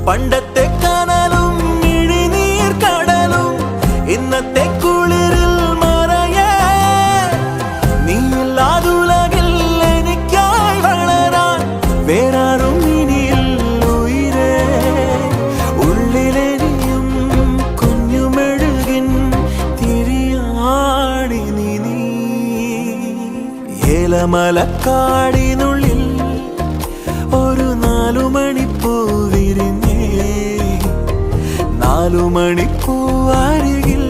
പണ്ടത്തെ കനലും ഇഴിനീർ കടലും ഇന്നത്തെ കുളിരിൽ മറയേ നീയില്ലാതുലകിൽ എനിക്കായി വളരാൻ വേറാരും ഇനിയിൽ ഉയിരേ ഉള്ളിലെരിയും കുഞ്ഞുമെഴുകിൻ തിരിയാടി നീ ഏലമലക്കാടിനുള്ളിൽ ഒരു 4 മണിപ്പൂ വിരിഞ്ഞേ 4 മണിപ്പൂ അരികിൽ